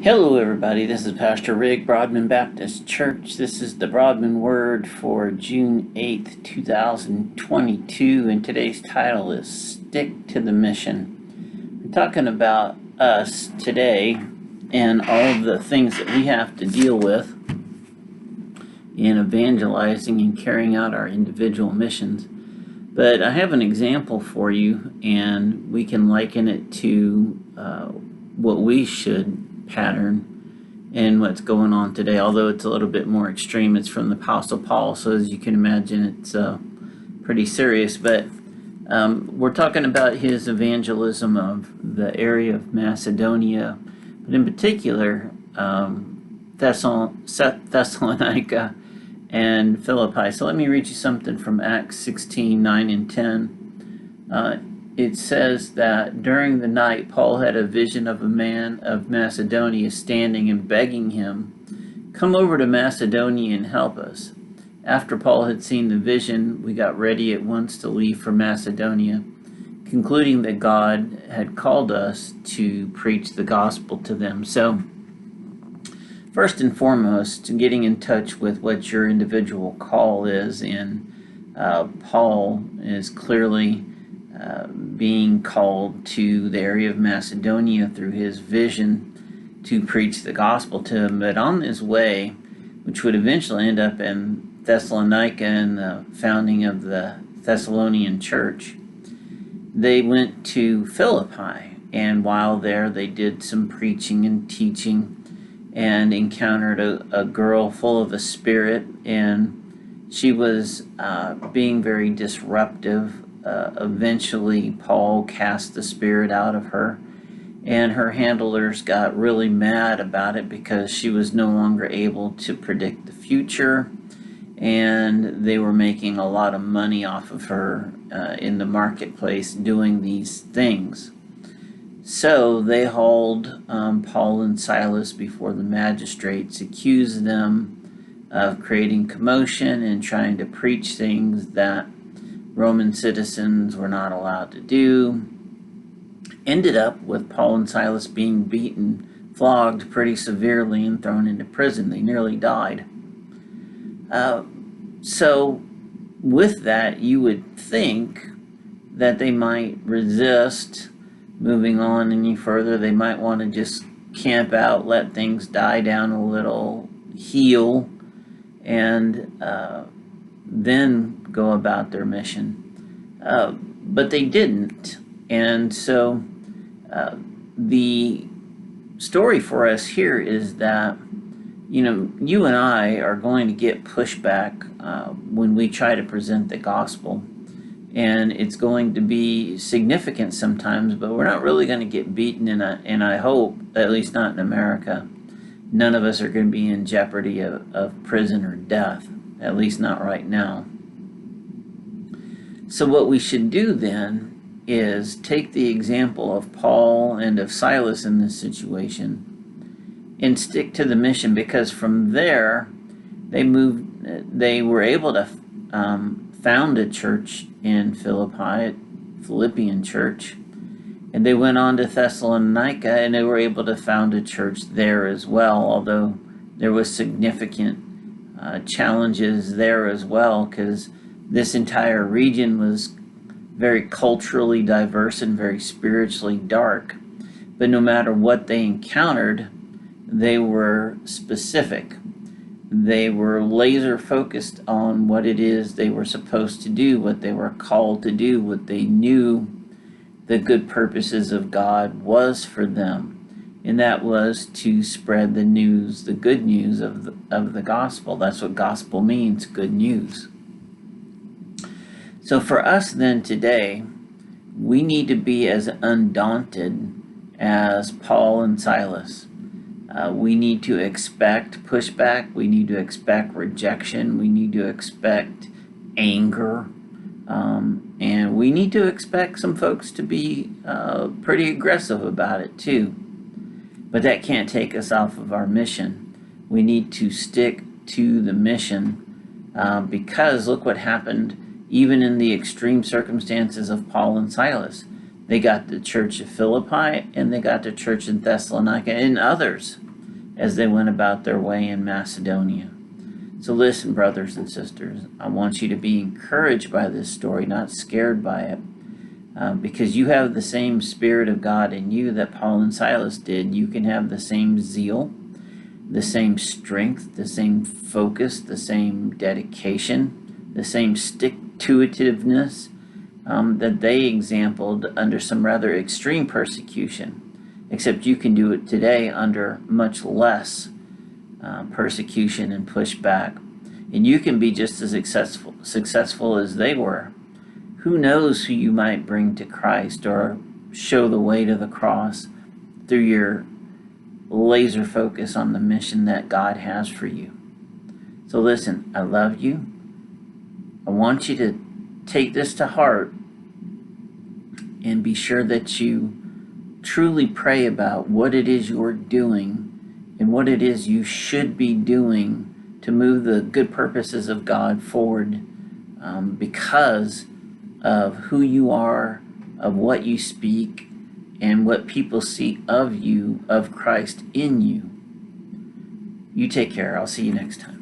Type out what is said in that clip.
Hello, everybody. This is Pastor Rick, Broadman Baptist Church. This is the Broadman Word for June 8th, 2022, and today's title is Stick to the Mission. We're talking about us today and all of the things that we have to deal with in evangelizing and carrying out our individual missions. But I have an example for you, and we can liken it to what we should pattern and what's going on today, although it's a little bit more extreme. It's from the Apostle Paul, so as you can imagine, it's pretty serious. But we're talking about his evangelism of the area of Macedonia, but in particular Thessalonica and Philippi. So let me read you something from Acts 16:9 and 10. It says that during the night, Paul had a vision of a man of Macedonia standing and begging him, "Come over to Macedonia and help us." After Paul had seen the vision, we got ready at once to leave for Macedonia, concluding that God had called us to preach the gospel to them. So, first and foremost, getting in touch with what your individual call is, and Paul is clearly being called to the area of Macedonia through his vision to preach the gospel to him. But on his way, which would eventually end up in Thessalonica and the founding of the Thessalonian church, they went to Philippi. And while there, they did some preaching and teaching and encountered a girl full of a spirit, and she was being very disruptive. Eventually, Paul cast the spirit out of her, and her handlers got really mad about it because she was no longer able to predict the future, and they were making a lot of money off of her in the marketplace doing these things. So they hauled Paul and Silas before the magistrates, accused them of creating commotion and trying to preach things that Roman citizens were not allowed to do. Ended up with Paul and Silas being beaten, flogged pretty severely, and thrown into prison. They nearly died. So with that, you would think that they might resist moving on any further. They might want to just camp out, let things die down a little, heal, and then go about their mission. But they didn't. And so the story for us here is that, you and I are going to get pushback when we try to present the gospel. And it's going to be significant sometimes, but we're not really going to get beaten, and I hope, at least not in America, none of us are going to be in jeopardy of prison or death, at least not right now. So what we should do then is take the example of Paul and of Silas in this situation and stick to the mission, because from there they were able to found a church in Philippi, Philippian church, and they went on to Thessalonica and they were able to found a church there as well, although there was significant challenges there as well, because this entire region was very culturally diverse and very spiritually dark. But no matter what they encountered, they were specific. They were laser focused on what it is they were supposed to do, what they were called to do, what they knew the good purposes of God was for them. And that was to spread the news, the good news of the gospel. That's what gospel means, good news. So for us then today, we need to be as undaunted as Paul and Silas. We need to expect pushback. We need to expect rejection. We need to expect anger. And we need to expect some folks to be pretty aggressive about it too. But that can't take us off of our mission. We need to stick to the mission because look what happened even in the extreme circumstances of Paul and Silas. They got the church of Philippi, and they got the church in Thessalonica, and others. as they went about their way in Macedonia. So listen, brothers and sisters, I want you to be encouraged by this story, not scared by it, because you have the same Spirit of God in you that Paul and Silas did. You can have the same zeal, the same strength, the same focus, the same dedication, the same stick-to-itiveness that they exampled under some rather extreme persecution, except you can do it today under much less persecution and pushback, and you can be just as successful as they were. Who knows who you might bring to Christ or show the way to the cross through your laser focus on the mission that God has for you. So listen, I love you. I want you to take this to heart and be sure that you truly pray about what it is you're doing and what it is you should be doing to move the good purposes of God forward, because of who you are, of what you speak, and what people see of you, of Christ in you. You take care. I'll see you next time.